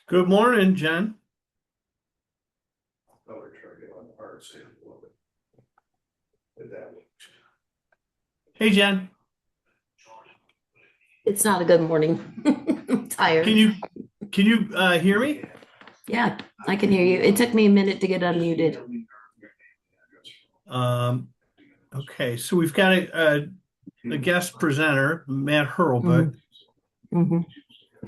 Good morning, Jen. Hey, Jen. It's not a good morning. I'm Can tired. you can you hear me? Yeah, I can hear you. It took me a minute to get unmuted. Um, okay, so we've got a guest presenter, Matt hmm Hurlbutt. hmm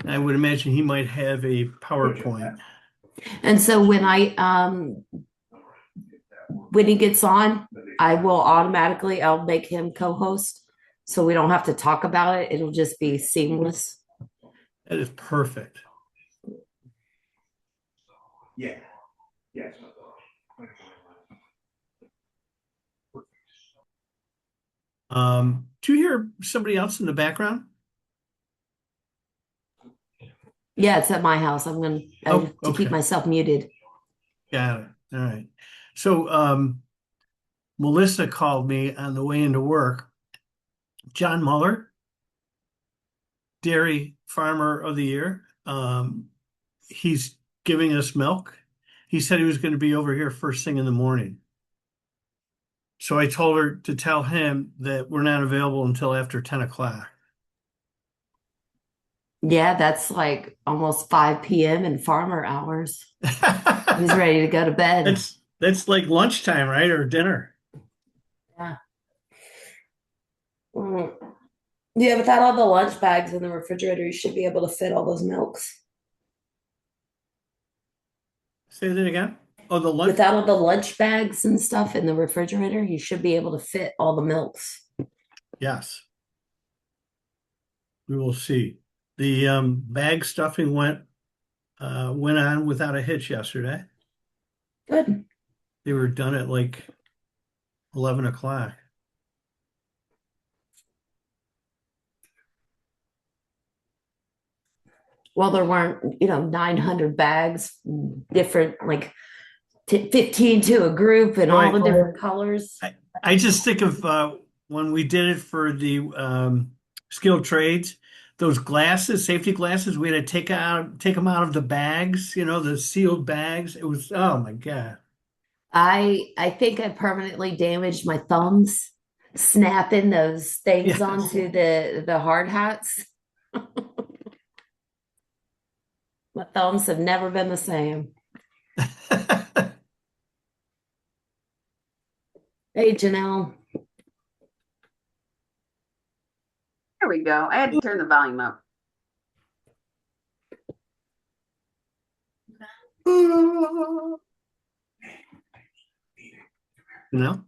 I would imagine he might have a PowerPoint. And so when he gets on, I'll make him co-host so we don't have to talk about it. It'll just be seamless. That is perfect. Do you hear somebody else in the background? Yeah, it's at my house. I'm gonna Oh, to keep okay, myself muted. got it. All right. So, Melissa called me on the way into work. John Muller, Dairy Farmer of the Year. He's giving us milk. He said he was going to be over here first thing in the morning. So I told her to tell him that we're not available until after 10 o'clock. Yeah, that's like almost 5 p.m. in farmer hours. He's ready to go to bed. That's like lunchtime, right? Or dinner. Yeah. Mm. Yeah, without all the lunch bags in the refrigerator, you should be able to fit all those milks. Say that again. Oh, the lunch. Without all the lunch bags and stuff in the refrigerator, you should be able to fit all the milks. Yes, we will see. The bag stuffing went on without a hitch yesterday. Good. They were done at like 11 o'clock. Well, there weren't, 900 bags, different, like 15 to a group and No, all the different colors. I just think of when we did it for the skilled trades, those glasses, safety glasses, we had to take them out of the bags, the sealed bags. It was, oh my God. I think I permanently damaged my thumbs snapping those things Yes. onto the hard hats. My thumbs have never been the same. Hey, Janelle. There we go. I had to turn the volume up. No?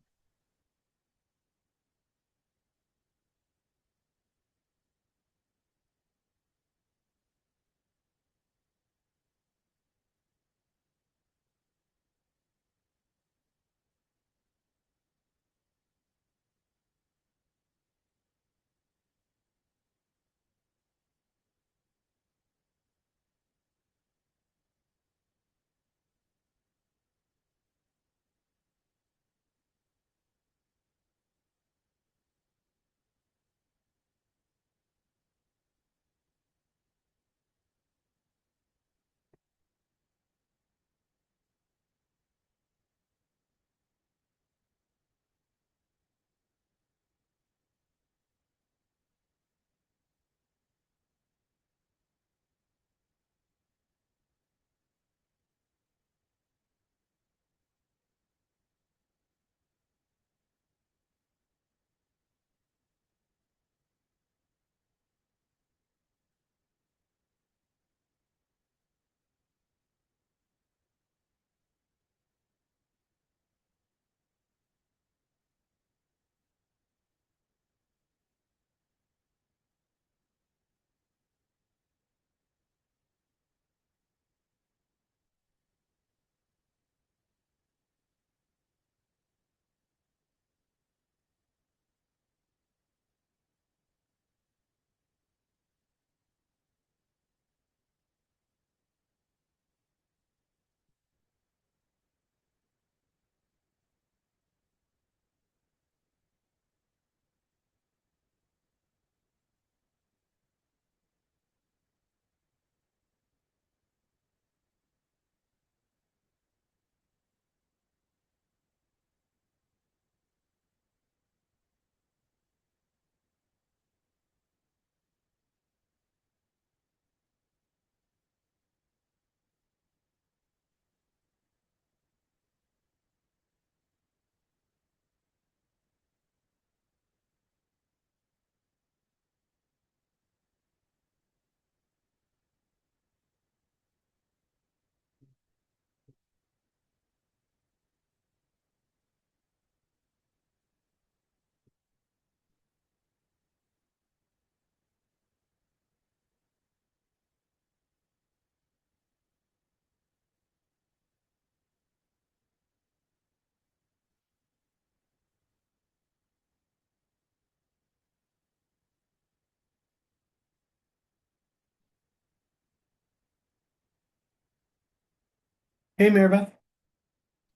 Hey, Maribeth.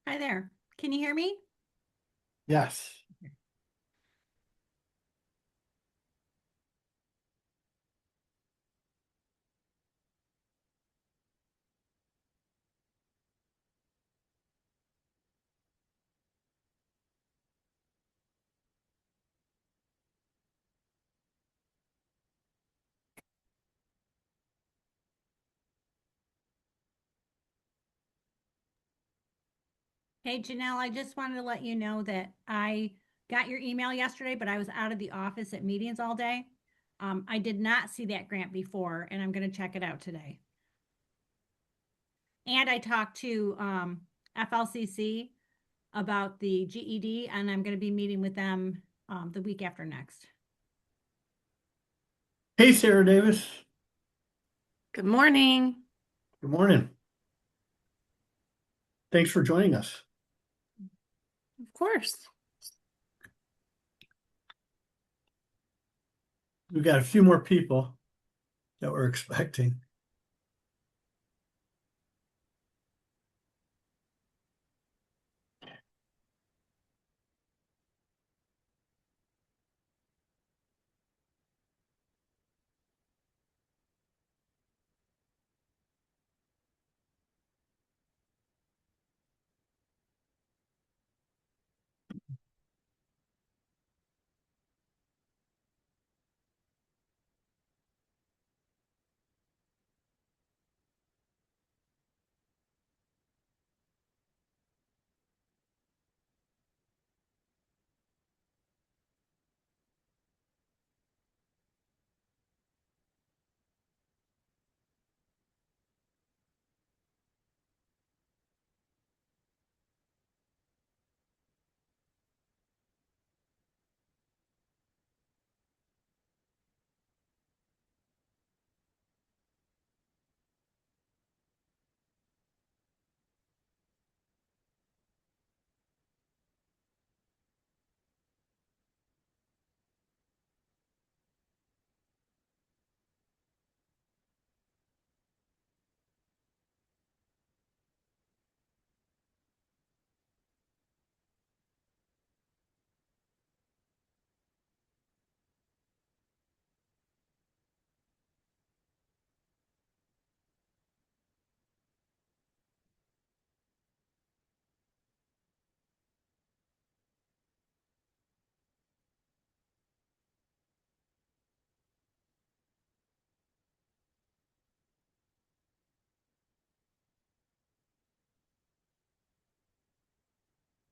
Hi there. Can you hear me? Yes. Hey, Janelle, I just wanted to let you know that I got your email yesterday, but I was out of the office at meetings all day. I did not see that grant before, and I'm going to check it out today. And I talked to FLCC about the GED, and I'm going to be meeting with them the week after next. Hey, Sarah Davis. Good morning. Good morning. Thanks for joining us. Of course. We've got a few more people that we're expecting.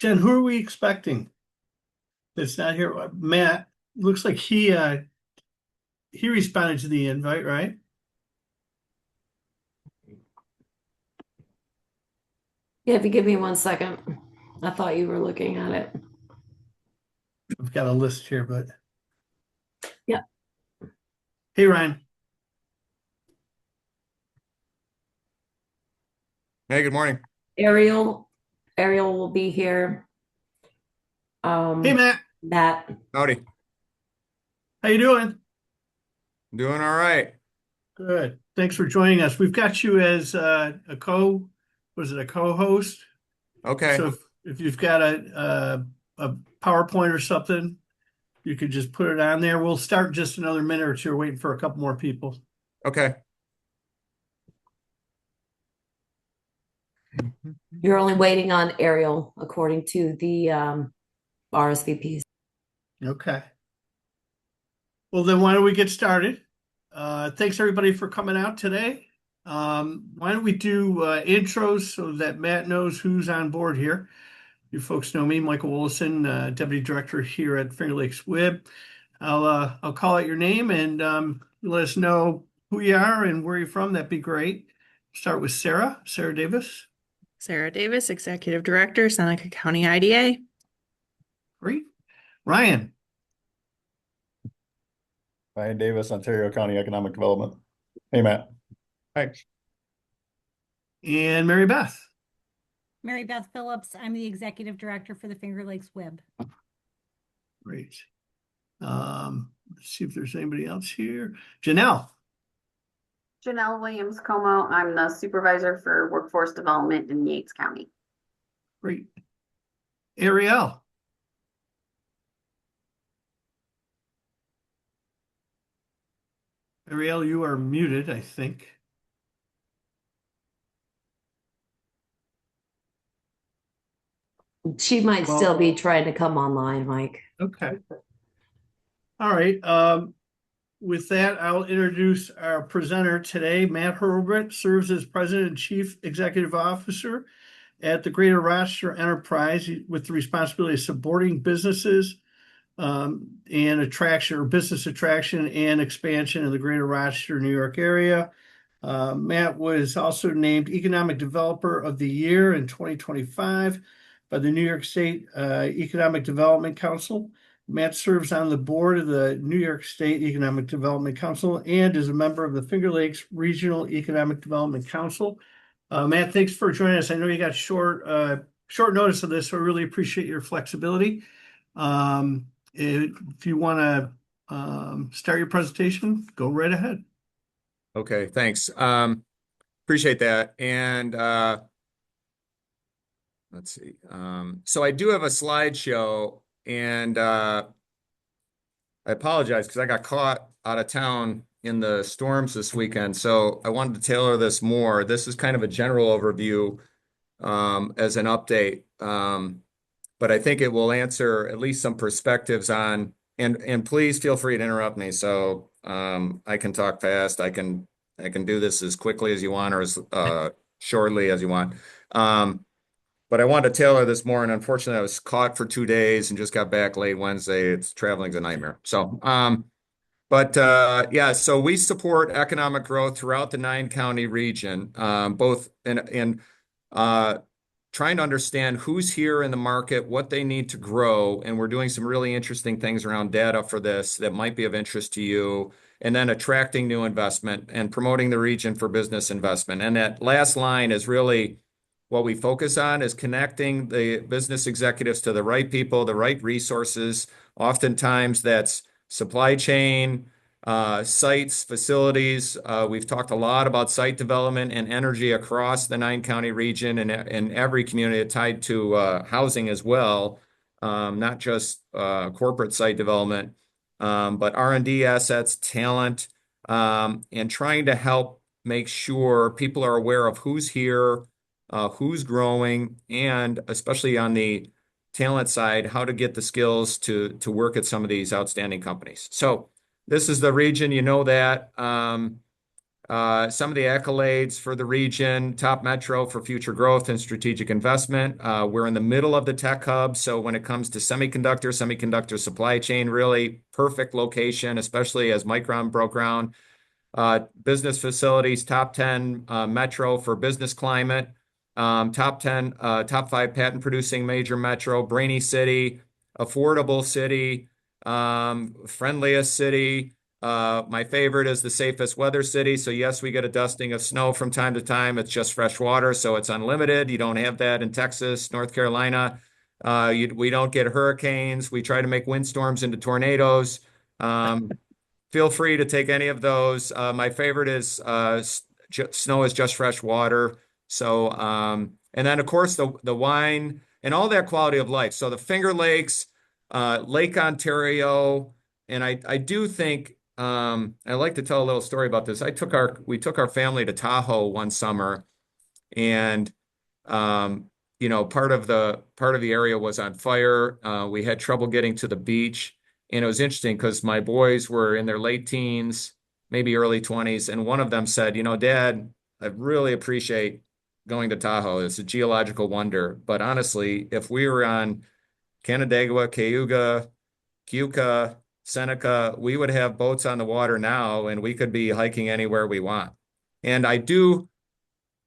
Jen, who are we expecting that's not here? Matt, looks like he responded to the invite, right? Yeah, if you give me 1 second. I thought you were looking at it. I've got a list here, but Yeah. Hey, Ryan. Hey, good morning. Ariel will be here. Hey, Matt. Matt. Howdy. How you doing? Doing all right. Good. Thanks for joining us. We've got you as a co-host? Okay. So if you've got a PowerPoint or something, you could just put it on there. We'll start in just another minute or two. We're waiting for a couple more people. Okay. You're only waiting on Ariel according to the RSVPs. Okay. Well, then why don't we get started? Thanks everybody for coming out today. Why don't we do intros so that Matt knows who's on board here. You folks know me, Michael Willison, Deputy Director here at Finger Lakes WIB. I'll call out your name and let us know who you are and where you're from. That'd be great. Start with Sarah Davis. Sarah Davis, Executive Director, Seneca County IDA. Great. Ryan. Ryan Davis, Ontario County Economic Development. Hey, Matt. Hi. And Mary Beth. Mary Beth Phillips, I'm the Executive Director for the Finger Lakes WIB. Great. Let's see if there's anybody else here. Janelle. Janelle Williams Como. I'm the supervisor for workforce development in Yates County. Great. Ariel. Ariel, you are muted, I think. She might Well- still be trying to come online, Mike. Okay. All right. With that, I'll introduce our presenter today. Matt Hurlbutt serves as President and Chief Executive Officer at the Greater Rochester Enterprise with the responsibility of supporting businesses and attraction or business attraction and expansion in the Greater Rochester, New York area. Matt was also named Economic Developer of the Year in 2025 by the New York State Economic Development Council. Matt serves on the board of the New York State Economic Development Council and is a member of the Finger Lakes Regional Economic Development Council. Matt, thanks for joining us. I know you got short notice of this, so I really appreciate your flexibility. If you want to start your presentation, go right ahead. Okay, thanks. Appreciate that. And let's see. So I do have a slideshow, and I apologize because I got caught out of town in the storms this weekend. So I wanted to tailor this more. This is kind of a general overview as an update. But I think it will answer at least some perspectives on, and please feel free to interrupt me. So I can talk fast. I can do this as quickly as you want or as shortly as you want. But I wanted to tailor this more, and unfortunately, I was caught for 2 days and just got back late Wednesday. Traveling's a nightmare. So, yeah, so we support economic growth throughout the 9-county region, both in trying to understand who's here in the market, what they need to grow, and we're doing some really interesting things around data for this that might be of interest to you, and then attracting new investment and promoting the region for business investment. And that last line is really what we focus on, is connecting the business executives to the right people, the right resources. Oftentimes that's supply chain, sites, facilities. We've talked a lot about site development and energy across the 9-county region and every community tied to housing as well, not just corporate site development, but R&D assets, talent, and trying to help make sure people are aware of who's here, who's growing, and especially on the talent side, how to get the skills to work at some of these outstanding companies. So this is the region, you know that. Some of the accolades for the region: top metro for future growth and strategic investment. We're in the middle of the tech hub, so when it comes to semiconductor supply chain, really perfect location, especially as Micron broke ground. Business facilities, top 10 metro for business climate. Top 5 patent producing major metro, brainy city, affordable city, friendliest city. My favorite is the safest weather city. So yes, we get a dusting of snow from time to time. It's just fresh water, so it's unlimited. You don't have that in Texas, North Carolina. We don't get hurricanes. We try to make windstorms into tornadoes. Feel free to take any of those. My favorite is snow is just fresh water. So, and then of course the wine and all that quality of life. So the Finger Lakes, Lake Ontario, and I do think I like to tell a little story about this. We took our family to Tahoe one summer, and part of the area was on fire. We had trouble getting to the beach, and it was interesting because my boys were in their late teens, maybe early 20s, and one of them said, Dad, I really appreciate going to Tahoe. It's a geological wonder. But honestly, if we were on Canandaigua, Cayuga, Keuka, Seneca, we would have boats on the water now, and we could be hiking anywhere we want. And I do,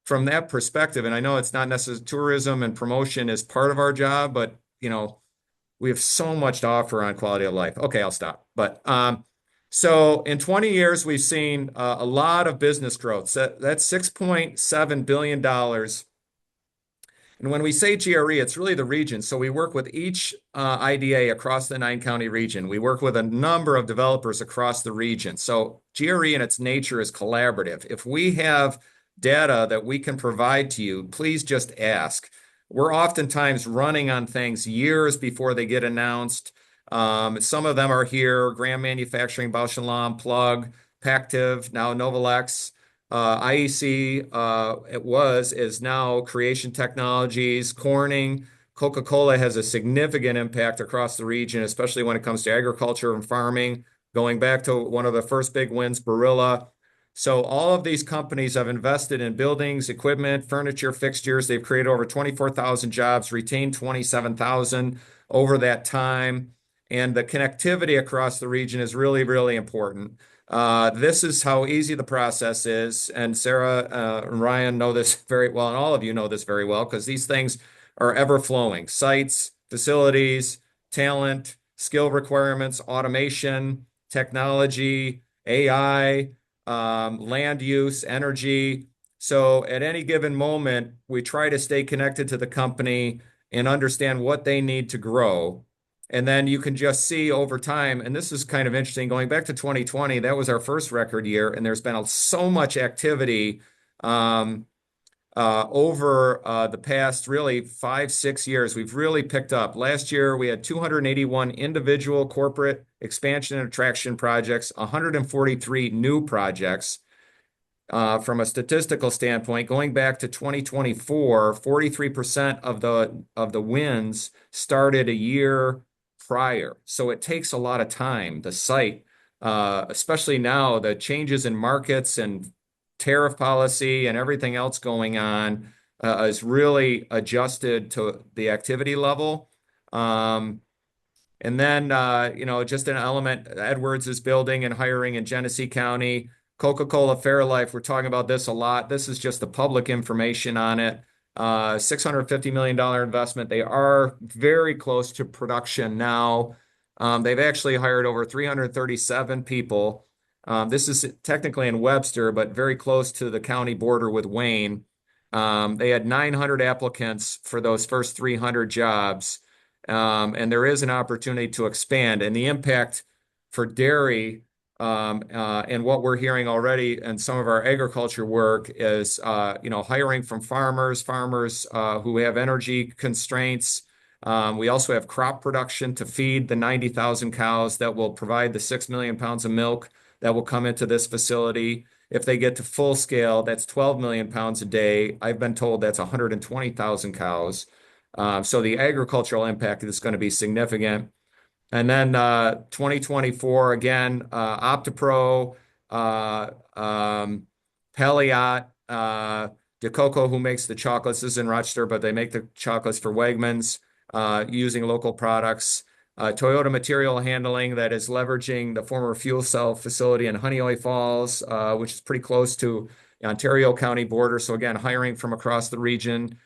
from that perspective, and I know it's not necessarily tourism and promotion is part of our job, but we have so much to offer on quality of life. Okay, I'll stop. But so in 20 years, we've seen a lot of business growth. So that's $6.7 billion. And And when we say GRE, it's really the region. So we work with each IDA across the 9-county region. We work with a number of developers across the region. So GRE in its nature is collaborative. If we have data that we can provide to you, please just ask. We're oftentimes running on things years before they get announced. Some of them are here: Graham Manufacturing, Bausch and Lomb, Plug, Pactiv, now Novalex. IEC, is now Creation Technologies, Corning. Coca-Cola has a significant impact across the region, especially when it comes to agriculture and farming, going back to one of the first big wins, Barilla. So all of these companies have invested in buildings, equipment, furniture, fixtures. They've created over 24,000 jobs, retained 27,000 over that time. And the connectivity across the region is really, really important. This is how easy the process is. And Sarah and Ryan know this very well, and all of you know this very well, because these things are ever flowing. Sites, facilities, talent, skill requirements, automation, technology, AI, land use, energy. So at any given moment, we try to stay connected to the company and understand what they need to grow. And then you can just see over time, and this is kind of interesting, going back to 2020, that was our first record year, and there's been so much activity over the past really 5-6 years. We've really picked up. Last year, we had 281 individual corporate expansion and attraction projects, 143 new projects. From a statistical standpoint, going back to 2024, 43% of the wins started a year prior. So it takes a lot of time. The site, especially now, the changes in markets and tariff policy and everything else going on, is really adjusted to the activity level. And then, just an element, Edwards is building and hiring in Genesee County. Coca-Cola Fairlife, we're talking about this a lot. This is just the public information on it. $650 million investment. They are very close to production now. They've actually hired over 337 people. This is technically in Webster, but very close to the county border with Wayne. They had 900 applicants for those first 300 jobs. And there is an opportunity to expand. And the impact for dairy, and what we're hearing already in some of our agriculture work is, hiring from farmers who have energy constraints. We also have crop production to feed the 90,000 cows that will provide the 6 million pounds of milk that will come into this facility. If they get to full scale, that's 12 million pounds a day. I've been told that's 120,000 cows. So the agricultural impact is going to be significant. And then 2024, again, OptiPro, Peliot, DeCoco, who makes the chocolates, this is in Rochester, but they make the chocolates for Wegmans using local products. Toyota Material Handling, that is leveraging the former fuel cell facility in Honeoye Falls, which is pretty close to the Ontario County border. So again, hiring from across the region.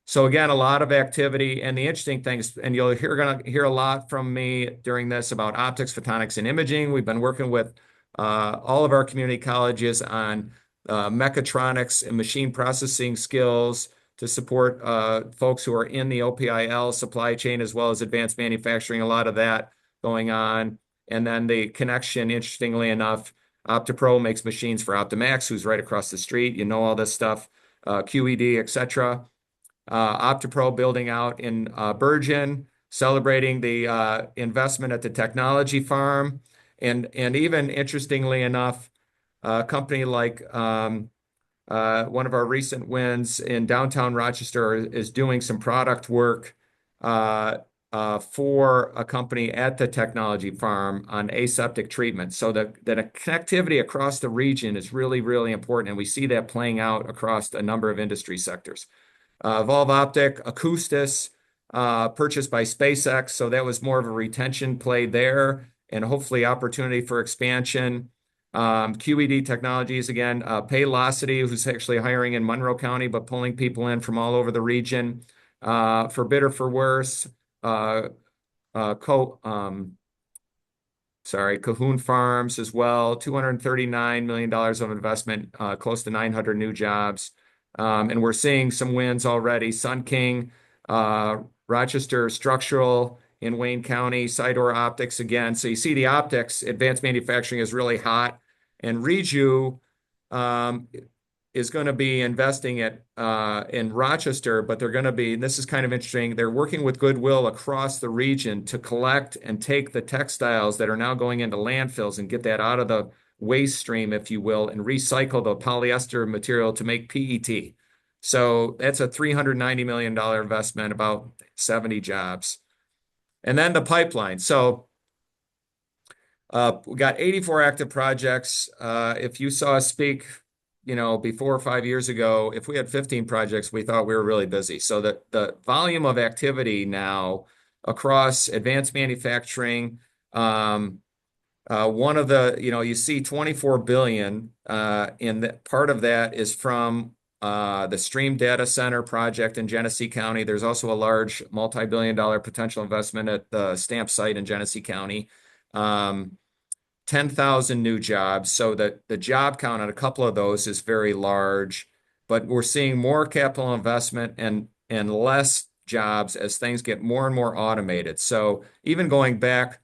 So again, a lot of activity. And the interesting things, and you're going to hear a lot from me during this about optics, photonics, and imaging. We've been working with all of our community colleges on mechatronics and machine processing skills to support folks who are in the OPIL supply chain, as well as advanced manufacturing, a lot of that going on. And then the connection, interestingly enough, OptiPro makes machines for Optimax, who's right across the street. You know all this stuff, QED, etc. OptiPro building out in Bergen, celebrating the investment at the technology farm. And even interestingly enough, a company like one of our recent wins in downtown Rochester is doing some product work for a company at the technology farm on aseptic treatment. So the connectivity across the region is really, really important. And we see that playing out across a number of industry sectors. Evolve Optic, Acoustis, purchased by SpaceX. So that was more of a retention play there and hopefully opportunity for expansion. QED Technologies, again, Paylocity, who's actually hiring in Monroe County, but pulling people in from all over the region. For better, for worse, Cahoon Farms as well, $239 million of investment, close to 900 new jobs. And we're seeing some wins already. Sun King, Rochester Structural in Wayne County, Sidor Optics again. So you see the optics, advanced manufacturing is really hot. And Reju is going to be investing in Rochester, but they're going to be, and this is kind of interesting, they're working with Goodwill across the region to collect and take the textiles that are now going into landfills and get that out of the waste stream, if you will, and recycle the polyester material to make PET. So that's a $390 million investment, about 70 jobs. And then the pipeline. So we got 84 active projects. If you saw us speak, before 5 years ago, if we had 15 projects, we thought we were really busy. So the volume of activity now across advanced manufacturing, one of the, you see 24 billion, and part of that is from the Stream Data Center project in Genesee County. There's also a large multi-billion-dollar potential investment at the Stamp site in Genesee County. 10,000 new jobs. So that the job count on a couple of those is very large, but we're seeing more capital investment and less jobs as things get more and more automated. So even going back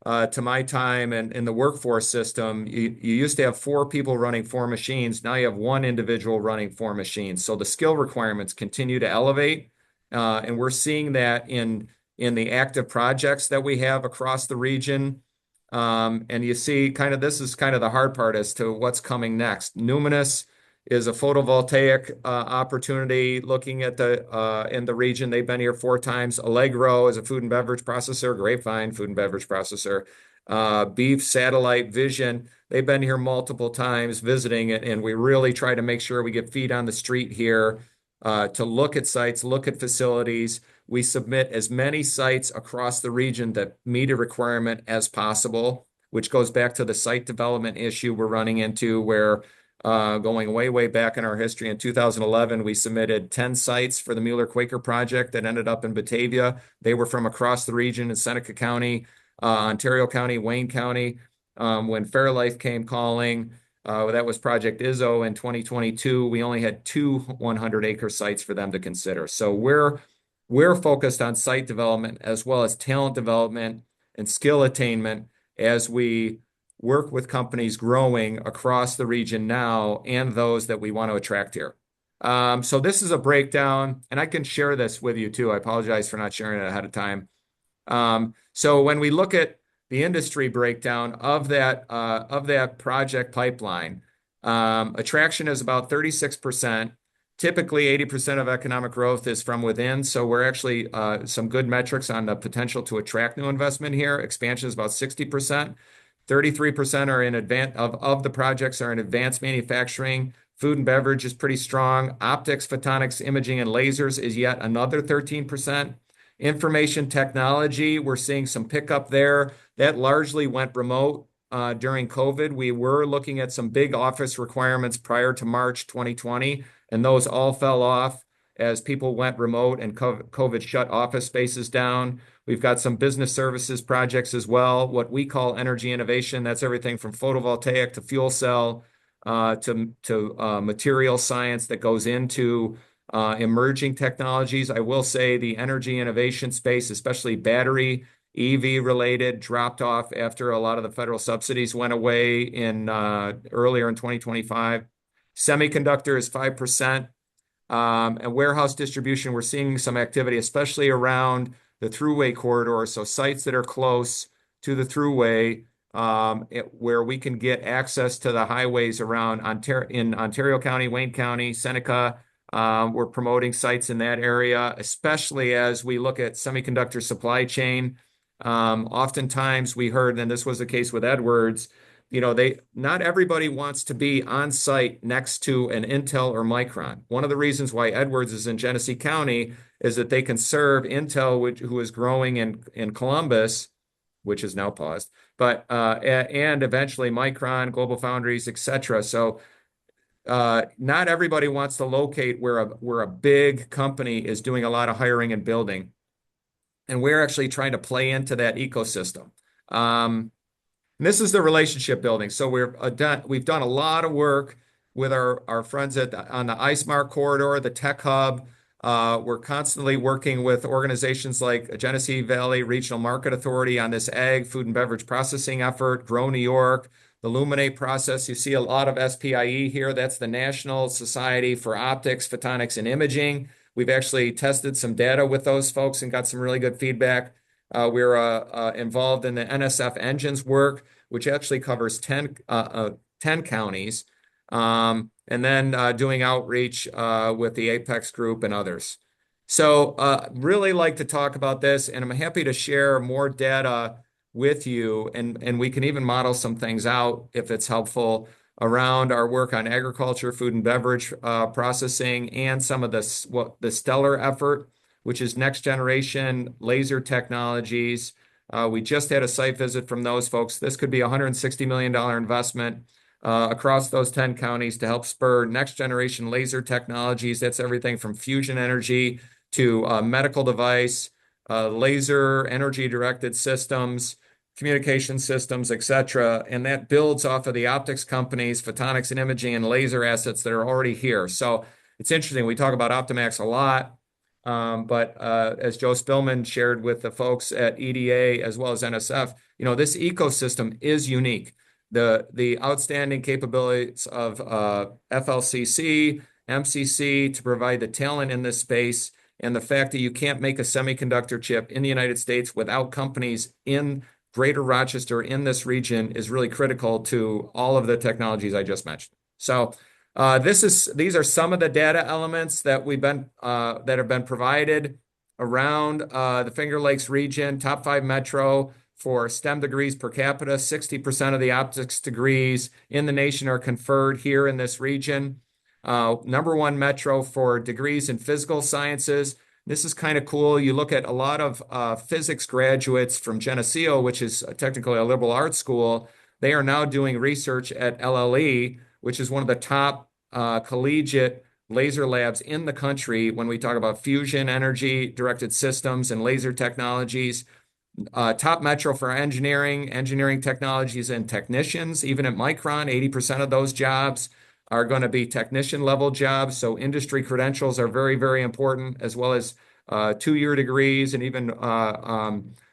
to my time and in the workforce system, you used to have 4 people running 4 machines. Now you have 1 individual running 4 machines. So the skill requirements continue to elevate, and we're seeing that in the active projects that we have across the region. And you see this is kind of the hard part as to what's coming next. Numinous is a photovoltaic opportunity looking at in the region. They've been here 4 times. Allegro is a food and beverage processor, Grapevine food and beverage processor. Beef Satellite Vision, they've been here multiple times visiting it, and we really try to make sure we get feet on the street here to look at sites, look at facilities. We submit as many sites across the region that meet a requirement as possible, which goes back to the site development issue we're running into where going way, way back in our history, in 2011, we submitted 10 sites for the Mueller Quaker project that ended up in Batavia. They were from across the region in Seneca County, Ontario County, Wayne County. When Fairlife came calling, that was Project Izzo in 2022. We only had 2 100-acre sites for them to consider. So we're focused on site development as well as talent development and skill attainment as we work with companies growing across the region now and those that we want to attract here. So this is a breakdown, and I can share this with you too. I apologize for not sharing it ahead of time. So when we look at the industry breakdown of that project pipeline, attraction is about 36%. Typically, 80% of economic growth is from within. So we're actually some good metrics on the potential to attract new investment here. Expansion is about 60%. 33% are in of the projects are in advanced manufacturing. Food and beverage is pretty strong. Optics, photonics, imaging, and lasers is yet another 13%. Information technology, we're seeing some pickup there. That largely went remote during COVID. We were looking at some big office requirements prior to March 2020, and those all fell off as people went remote and COVID shut office spaces down. We've got some business services projects as well, what we call energy innovation. That's everything from photovoltaic to fuel cell to material science that goes into emerging technologies. I will say the energy innovation space, especially battery, EV related, dropped off after a lot of the federal subsidies went away earlier in 2025. Semiconductor is 5%. And warehouse distribution, we're seeing some activity, especially around the throughway corridor. So sites that are close to the throughway, where we can get access to the highways around in Ontario County, Wayne County, Seneca. We're promoting sites in that area, especially as we look at semiconductor supply chain. Oftentimes we heard, and this was the case with Edwards, not everybody wants to be on site next to an Intel or Micron. One of the reasons why Edwards is in Genesee County is that they can serve Intel, who is growing in Columbus, which is now paused, but and eventually Micron, Global Foundries, etc. So not everybody wants to locate where a big company is doing a lot of hiring and building, and we're actually trying to play into that ecosystem. This is the relationship building. So we've done a lot of work with our friends on the iSmart corridor, the Tech Hub. We're constantly working with organizations like Genesee Valley Regional Market Authority on this ag, food and beverage processing effort, Grow New York, the Luminate process. You see a lot of SPIE here. That's the National Society for Optics, Photonics, and Imaging. We've actually tested some data with those folks and got some really good feedback. We're involved in the NSF Engines work, which actually covers 10 counties, and then doing outreach with the Apex Group and others. So really like to talk about this, and I'm happy to share more data with you, and we can even model some things out if it's helpful around our work on agriculture, food and beverage processing, and some of the stellar effort, which is next generation laser technologies. We just had a site visit from those folks. This could be a $160 million investment across those 10 counties to help spur next generation laser technologies. That's everything from fusion energy to medical device, laser energy directed systems, communication systems, et cetera. And that builds off of the optics companies, photonics and imaging, and laser assets that are already here. So it's interesting. We talk about Optimax a lot. But as Joe Spillman shared with the folks at EDA as well as NSF, this ecosystem is unique. The outstanding capabilities of FLCC, MCC to provide the talent in this space, and the fact that you can't make a semiconductor chip in the United States without companies in Greater Rochester in this region is really critical to all of the technologies I just mentioned. So these are some of the data elements that that have been provided around the Finger Lakes region, top 5 metro for STEM degrees per capita. 60% of the optics degrees in the nation are conferred here in this region. Number 1 metro for degrees in physical sciences. This is kind of cool. You look at a lot of physics graduates from Geneseo, which is technically a liberal arts school. They are now doing research at LLE, which is one of the top collegiate laser labs in the country when we talk about fusion energy directed systems and laser technologies. Top metro for engineering technologies and technicians. Even at Micron, 80% of those jobs are going to be technician level jobs. So industry credentials are very, very important, as well as 2-year degrees and even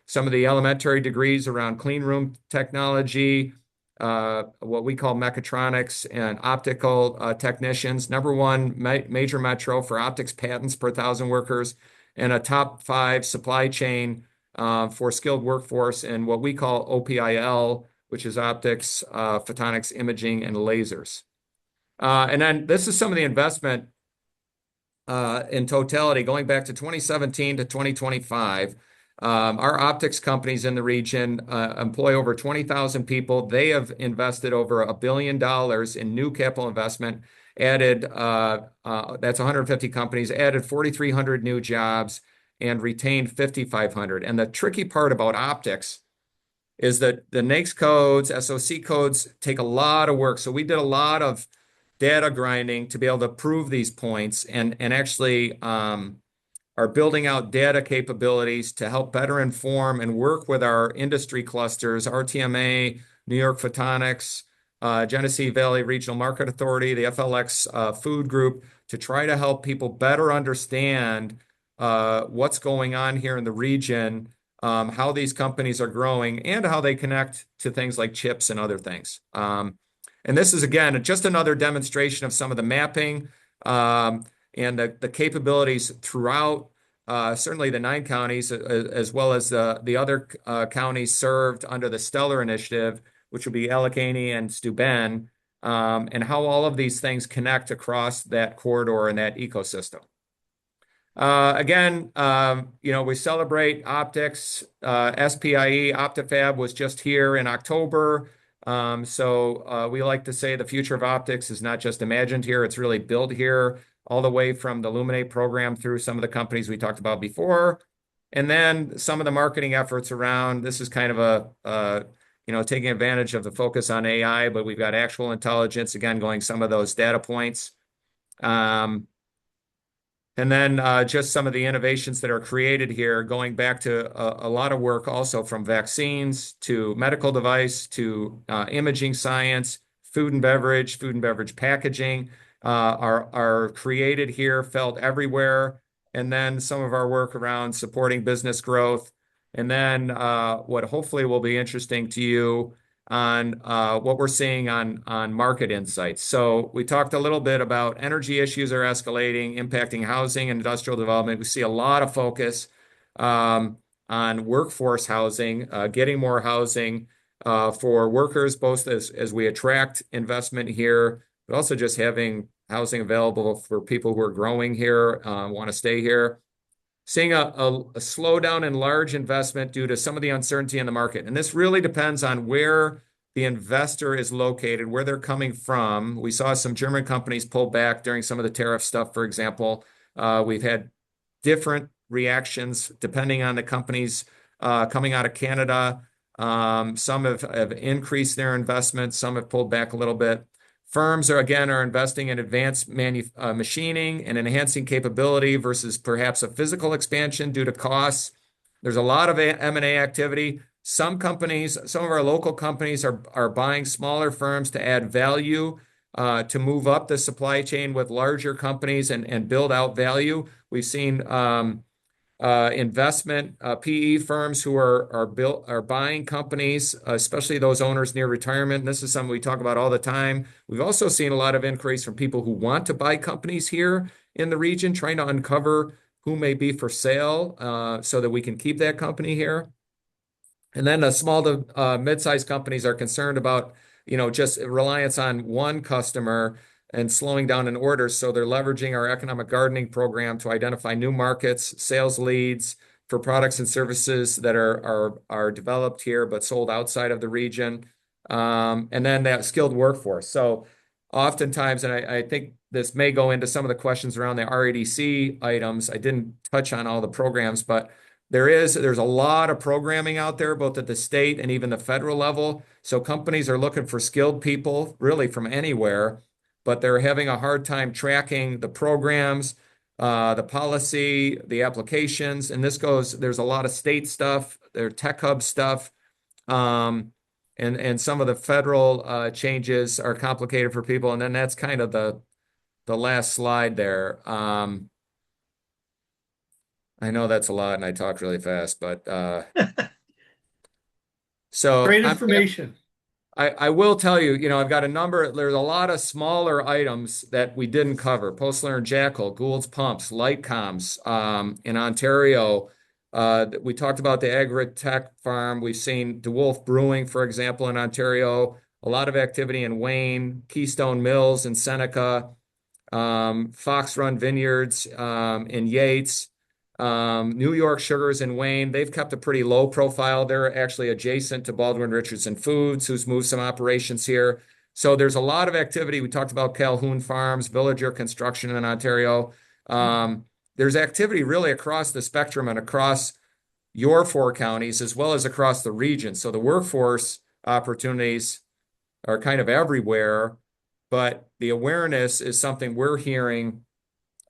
some of the elementary degrees around clean room technology, what we call mechatronics and optical technicians. Number 1 major metro for optics patents per 1,000 workers, and a top 5 supply chain for skilled workforce and what we call OPIL, which is optics, photonics, imaging, and lasers. And then this is some of the investment in totality going back to 2017 to 2025. Our optics companies in the region employ over 20,000 people. They have invested over $1 billion in new capital investment, added, that's 150 companies, added 4,300 new jobs, and retained 5,500. And the tricky part about optics is that the NAICS codes, SOC codes take a lot of work. So we did a lot of data grinding to be able to prove these points, and actually are building out data capabilities to help better inform and work with our industry clusters, RTMA, New York Photonics, Genesee Valley Regional Market Authority, the FLX Food Group, to try to help people better understand what's going on here in the region, how these companies are growing, and how they connect to things like chips and other things. And this is, again, just another demonstration of some of the mapping and the capabilities throughout certainly the 9 counties, as well as the other counties served under the Stellar Initiative, which would be Allegheny and Steuben, and how all of these things connect across that corridor and that ecosystem. Again, we celebrate optics. SPIE Optifab was just here in October. So we like to say the future of optics is not just imagined here, it's really built here, all the way from the Luminate program through some of the companies we talked about before. And then some of the marketing efforts around, this is kind of taking advantage of the focus on AI, but we've got actual intelligence, again, going some of those data points. And then just some of the innovations that are created here, going back to a lot of work also from vaccines to medical device to imaging science, food and beverage packaging are created here, felt everywhere. And then some of our work around supporting business growth. And then what hopefully will be interesting to you on what we're seeing on market insights. So we talked a little bit about energy issues are escalating, impacting housing and industrial development. We see a lot of focus on workforce housing, getting more housing for workers, both as we attract investment here, but also just having housing available for people who are growing here, want to stay here. Seeing a slowdown in large investment due to some of the uncertainty in the market. And this really depends on where the investor is located, where they're coming from. We saw some German companies pull back during some of the tariff stuff, for example. We've had different reactions depending on the companies coming out of Canada. Some have increased their investment, some have pulled back a little bit. Firms are investing in advanced machining and enhancing capability versus perhaps a physical expansion due to costs. There's a lot of M&A activity. Some of our local companies are buying smaller firms to add value, to move up the supply chain with larger companies and build out value. We've seen investment PE firms who are buying companies, especially those owners near retirement. And this is something we talk about all the time. We've also seen a lot of increase from people who want to buy companies here in the region, trying to uncover who may be for sale, so that we can keep that company here. And then the small to mid-sized companies are concerned about, just reliance on one customer and slowing down in orders. So they're leveraging our economic gardening program to identify new markets, sales leads for products and services that are developed here but sold outside of the region. And then that skilled workforce. So oftentimes, and I think this may go into some of the questions around the RADC items. I didn't touch on all the programs, but there's a lot of programming out there, both at the state and even the federal level. So companies are looking for skilled people really from anywhere, but they're having a hard time tracking the programs, the policy, the applications. And there's a lot of state stuff, there's tech hub stuff. And some of the federal changes are complicated for people. And then that's kind of the last slide there. I know that's a lot and I talk really fast, but so Great information. I will tell you, I've got there's a lot of smaller items that we didn't cover. Postler and Jackal, Gould's Pumps, Lightcoms, in Ontario. We talked about the agri-tech farm. We've seen DeWolf Brewing, for example, in Ontario. A lot of activity in Wayne, Keystone Mills in Seneca, Fox Run Vineyards in Yates. New York Sugars in Wayne, they've kept a pretty low profile. They're actually adjacent to Baldwin Richardson Foods, who's moved some operations here. So there's a lot of activity. We talked about Calhoun Farms, Villager Construction in Ontario. There's activity really across the spectrum and across your 4 counties, as well as across the region. So the workforce opportunities are kind of everywhere, but the awareness is something we're hearing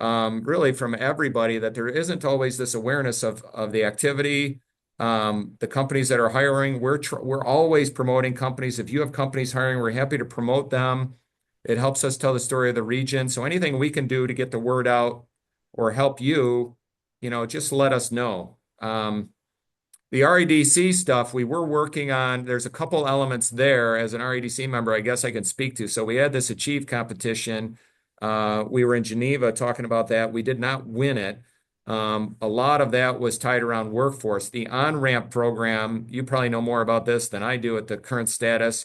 really from everybody, that there isn't always this awareness of the activity, the companies that are hiring. We're always promoting companies. If you have companies hiring, we're happy to promote them. It helps us tell the story of the region. So anything we can do to get the word out or help you, just let us know. The RADC stuff we were working on, there's a couple elements there as an RADC member, I guess I can speak to. So we had this Achieve competition. We were in Geneva talking about that. We did not win it. A lot of that was tied around workforce. The on-ramp program, you probably know more about this than I do at the current status.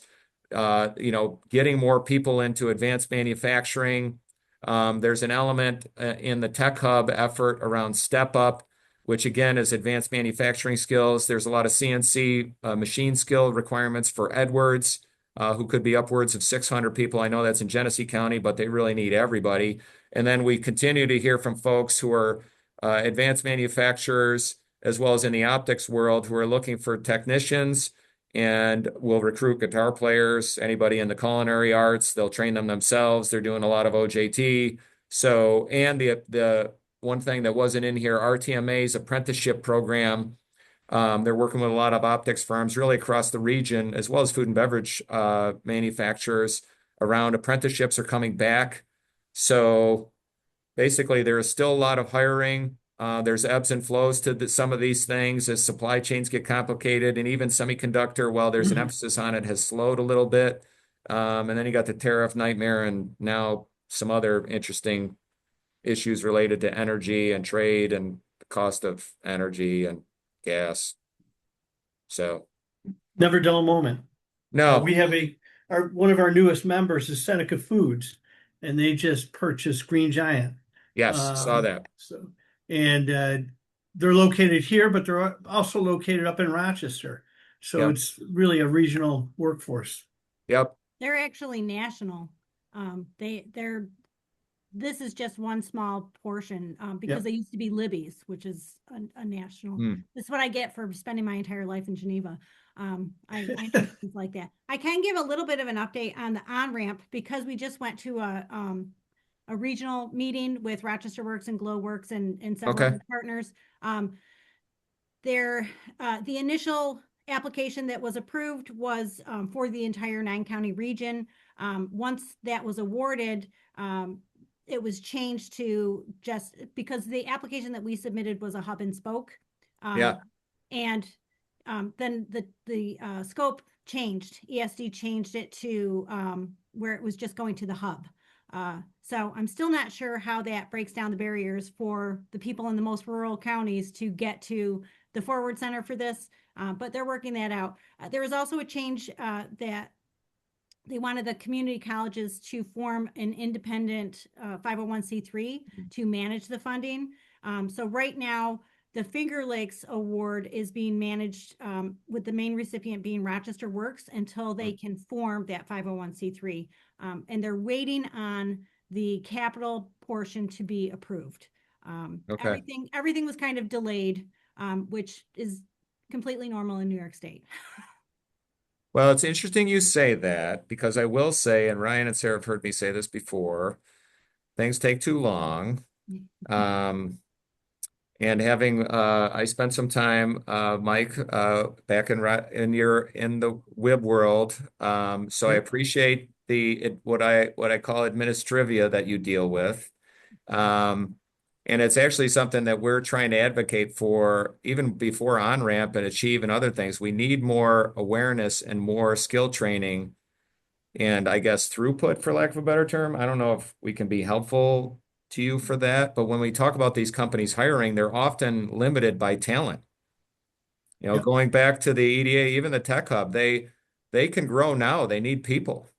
Getting more people into advanced manufacturing. There's an element in the Tech Hub effort around Step Up, which again is advanced manufacturing skills. There's a lot of CNC machine skill requirements for Edwards, who could be upwards of 600 people. I know that's in Genesee County, but they really need everybody. And then we continue to hear from folks who are advanced manufacturers, as well as in the optics world, who are looking for technicians, and will recruit guitar players, anybody in the culinary arts. They'll train them themselves. They're doing a lot of OJT. So, and the one thing that wasn't in here, RTMA's apprenticeship program. They're working with a lot of optics firms really across the region, as well as food and beverage manufacturers, around apprenticeships are coming back. So basically, there is still a lot of hiring. There's ebbs and flows to some of these things as supply chains get complicated, and even semiconductor, while there's an emphasis on it, has slowed a little bit. And then you got the tariff nightmare, and now some other interesting issues related to energy and trade and the cost of energy and gas. So, Never dull moment. no, We have one of our newest members is Seneca Foods, and they just purchased Green Giant. yes, saw that. So, and they're located here, but they're also located up in Rochester. So Yep. it's really a regional workforce. Yep. They're actually national. This is just one small portion, because Yep. they used to be Libby's, which is a national. Hmm. This is what I get for spending my entire life in Geneva. I know things like that. I can give a little bit of an update on the on-ramp because we just went to a regional meeting with Rochester Works and Glow Works and several Okay. other partners. The initial application that was approved was for the entire 9-county region. Once that was awarded, it was changed to just because the application that we submitted was a hub and spoke. Yeah. And then the scope changed. ESD changed it to where it was just going to the hub. So I'm still not sure how that breaks down the barriers for the people in the most rural counties to get to the forward center for this, but they're working that out. There was also a change that they wanted the community colleges to form an independent 501c3 to manage the funding. So right now, the Finger Lakes Award is being managed with the main recipient being Rochester Works until they can form that 501c3. And they're waiting on the capital portion to be approved. Okay. Everything was kind of delayed, which is completely normal in New York State. Well, it's interesting you say that because I will say, and Ryan and Sarah have heard me say this before, things take too long. And having I spent some time, Mike, back in the WIB world. So I Yep. appreciate what I call administrivia that you deal with. And it's actually something that we're trying to advocate for even before on-ramp and achieve and other things. We need more awareness and more skill training and I guess throughput, for lack of a better term. I don't know if we can be helpful to you for that, but when we talk about these companies hiring, they're often limited by talent. Yep. Going back to the EDA, even the Tech Hub, they can grow now. They need people.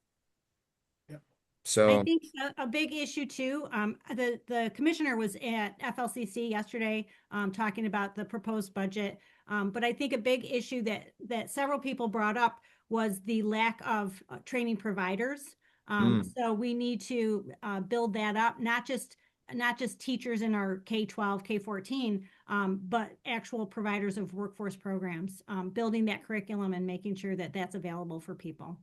Yep. So I think a big issue too, the commissioner was at FLCC yesterday, talking about the proposed budget. But I think a big issue that several people brought up was the lack of training providers. So we need to build that up, not just teachers in our K-12, K-14, but actual providers of workforce programs, building that curriculum and making sure that that's available for people.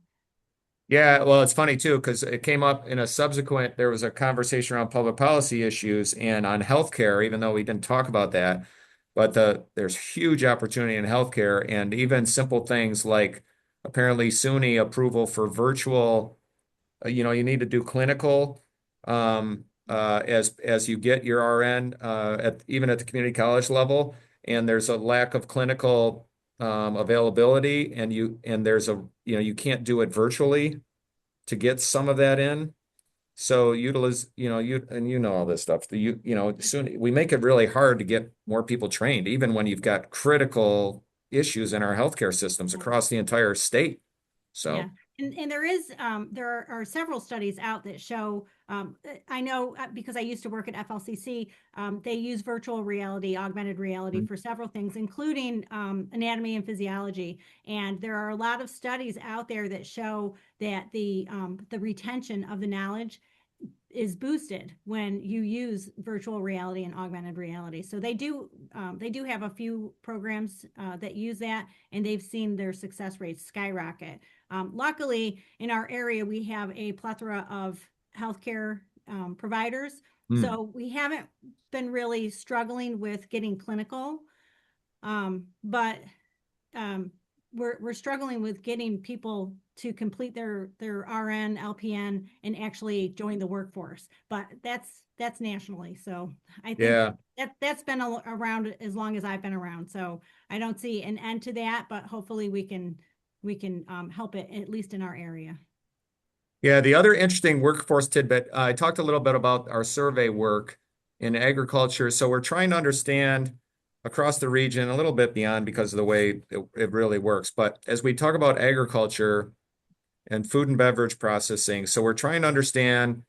yeah, well, it's funny too, because it came up in there was a conversation around public policy issues and on healthcare, even though we didn't talk about that, but there's huge opportunity in healthcare and even simple things like apparently SUNY approval for virtual, you need to do clinical as you get your RN even at the community college level, and there's a lack of clinical availability, and you can't do it virtually to get some of that in. So you know all this stuff. Soon we make it really hard to get more people trained, even when you've got critical issues in our healthcare systems across the entire state. So. Yeah. And there are several studies out that show, I know because I used to work at FLCC, they use virtual reality, augmented reality for several things, including anatomy and physiology. And there are a lot of studies out there that show that the retention of the knowledge is boosted when you use virtual reality and augmented reality. So they do have a few programs that use that, and they've seen their success rates skyrocket. Luckily, in our area, we have a plethora of healthcare providers, so we haven't been really struggling with getting clinical, but we're struggling with getting people to complete their RN, LPN, and actually join the workforce. But that's nationally. So I think Yeah. that's been around as long as I've been around. So I don't see an end to that, but hopefully we can help it at least in our area. Yeah, the other interesting workforce tidbit, I talked a little bit about our survey work in agriculture. So we're trying to understand across the region, a little bit beyond because of the way it really works. But as we talk about agriculture and food and beverage processing, so we're trying to understand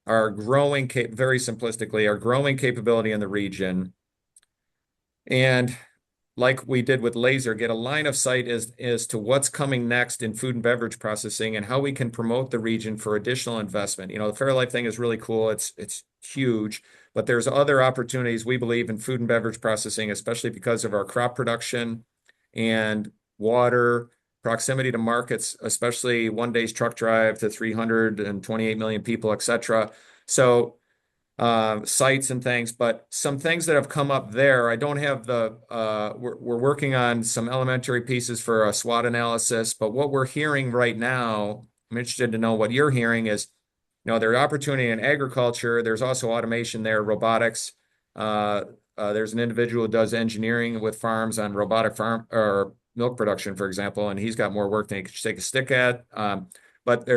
our growing, very simplistically, our growing capability in the region. And like we did with laser, get a line of sight as to what's coming next in food and beverage processing and how we can promote the region for additional investment. You know, the Fairlife thing is really cool. It's huge, but there's other opportunities we believe in food and beverage processing, especially because of our crop production and water, proximity to markets, especially one day's truck drive to 328 million people, et cetera. So sites and things, but some things that have come up there. I don't have we're working on some elementary pieces for a SWOT analysis, but what we're hearing right now, I'm interested to know what you're hearing is, there's opportunity in agriculture. There's also automation there, robotics. There's an individual who does engineering with farms on robotic farm or milk production, for example, and he's got more work than he could take a stick at. But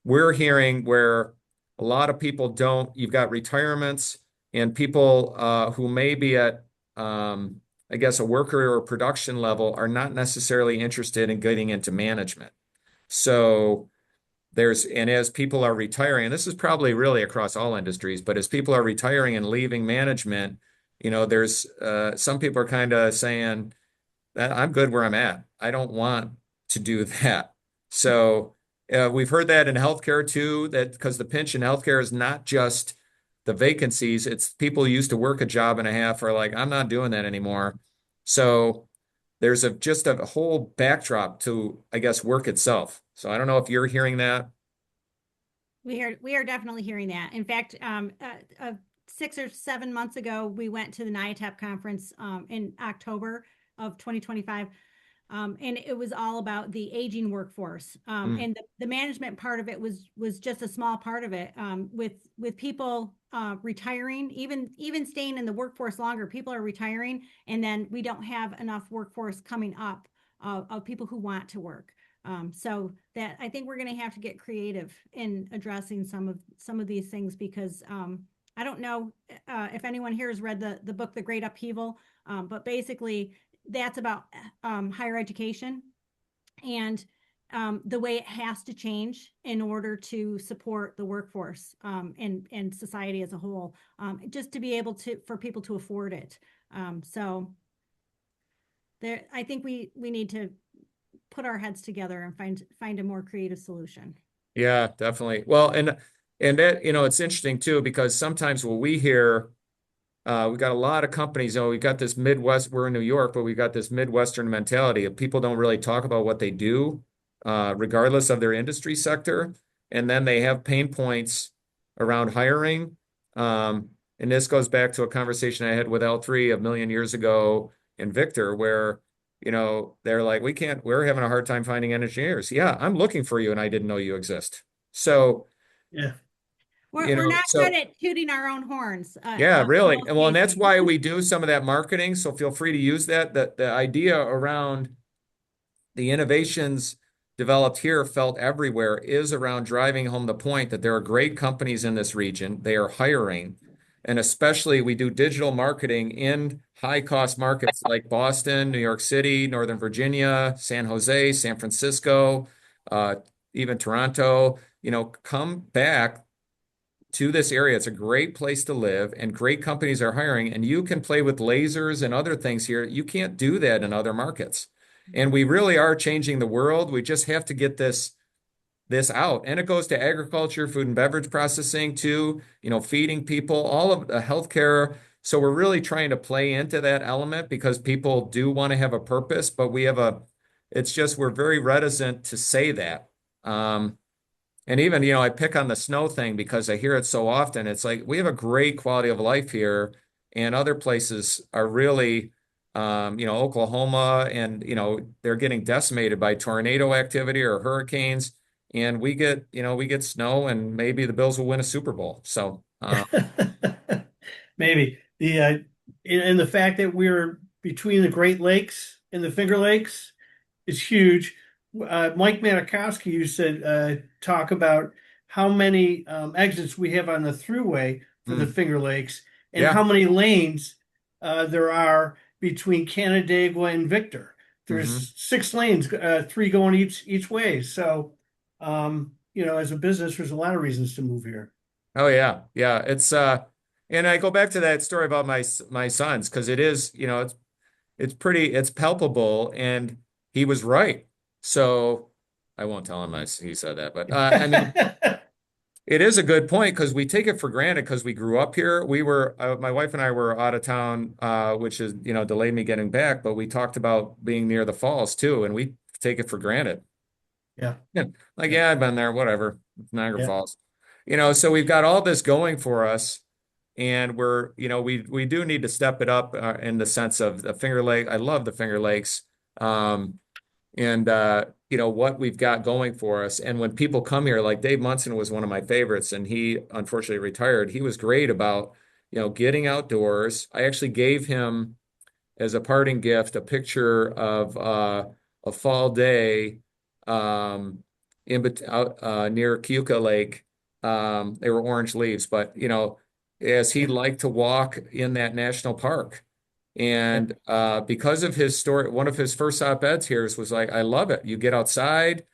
we're hearing where a lot of people you've got retirements and people who may be at, I guess, a worker or production level are not necessarily interested in getting into management. So and as people are retiring, and this is probably really across all industries, but as people are retiring and leaving management, there's some people are kind of saying that I'm good where I'm at. I don't want to do that. So we've heard that in healthcare too, that because the pinch in healthcare is not just the vacancies, it's people who used to work a job and a half are like, I'm not doing that anymore. So there's just a whole backdrop to, I guess, work itself. So I don't know if you're hearing that. We are definitely hearing that. In fact, 6 or 7 months ago, we went to the NIATEP conference in October of 2025. And it was all about the aging workforce. And the management part of it was just a small part of it. With people retiring, even staying in the workforce longer, people are retiring, and then we don't have enough workforce coming up of people who want to work. So that I think we're going to have to get creative in addressing some of these things because I don't know if anyone here has read the book The Great Upheaval, but basically that's about higher education and the way it has to change in order to support the workforce and society as a whole, just to be able for people to afford it. So I think we need to put our heads together and find a more creative solution. Yeah, definitely. Well, and that, it's interesting too, because sometimes what we hear, we got a lot of companies, we got this Midwest, we're in New York, but we got this Midwestern mentality of people don't really talk about what they do, regardless of their industry sector. And then they have pain points around hiring. And this goes back to a conversation I had with L3 a million years ago in Victor, where they're like, we're having a hard time finding engineers. Yeah, I'm looking for you and I didn't know you exist. So, Yeah. We're not good at tooting our own horns. Yeah, really. Most And well, and that's cases. why we do some of that marketing. So feel free to use that. The idea around the innovations developed here, felt everywhere, is around driving home the point that there are great companies in this region. They are hiring. And especially we do digital marketing in high cost markets like Boston, New York City, Northern Virginia, San Jose, San Francisco, even Toronto. Come back to this area. It's a great place to live and great companies are hiring, and you can play with lasers and other things here. You can't do that in other markets. And we really are changing the world. We just have to get this out. And it goes to agriculture, food and beverage processing too, feeding people, all of the healthcare. So we're really trying to play into that element because people do want to have a purpose, but it's just, we're very reticent to say that. And even, I pick on the snow thing because I hear it so often. It's like, we have a great quality of life here and other places are really Oklahoma, and, they're getting decimated by tornado activity or hurricanes. And we get snow, and maybe the Bills will win a Super Bowl. So, Maybe and the fact that we're between the Great Lakes and the Finger Lakes is huge. Mike Matakowski used to talk about how many exits we have on the throughway for the Finger Lakes and Yeah. how many lanes there are between Canandaigua and Victor. There's 6 lanes, 3 going each way. So, as a business, there's a lot of reasons to move here. Oh yeah. Yeah. And I go back to that story about my sons, because it is, it's palpable, and he was right. So I won't tell him he said that, but I mean, it is a good point, because we take it for granted because we grew up here. My wife and I were out of town, which is, delayed me getting back, but we talked about being near the falls too, and we take it for granted. Yeah. Like, yeah, I've been there, whatever, Niagara Yeah. Falls. So we've got all this going for us, and we do need to step it up in the sense of the Finger Lake. I love the Finger Lakes. And what we've got going for us. And when people come here, like Dave Munson was one of my favorites, and he unfortunately retired. He was great about, getting outdoors. I actually gave him, as a parting gift, a picture of a fall day out near Keuka Lake. They were orange leaves, but as he liked to walk in that national park. And because of his story, one of his first op-eds here was like, I love it. You get outside.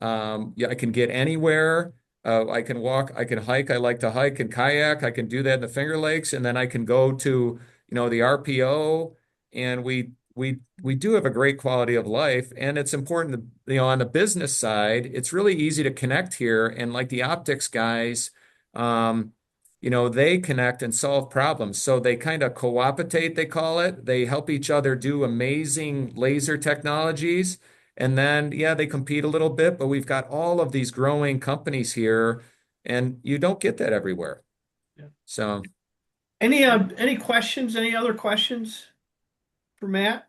Yeah, I can get anywhere. I can walk, I can hike. I like to hike and kayak. I can do that in the Finger Lakes. And then I can go to, the RPO. And we do have a great quality of life. And it's important to, on the business side, it's really easy to connect here. And like the optics guys, they connect and solve problems. So they kind of co-optate, they call it. They help each other do amazing laser technologies. And then, yeah, they compete a little bit, but we've got all of these growing companies here, and you don't get that everywhere. Yeah. So, any questions? Any other questions for Matt?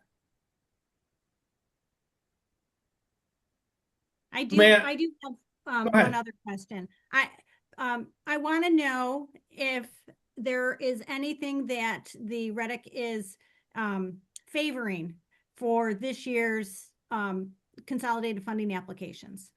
I do Matt, have go ahead. one other question. I want to know if there is anything that the Reddick is favoring for this year's consolidated funding applications.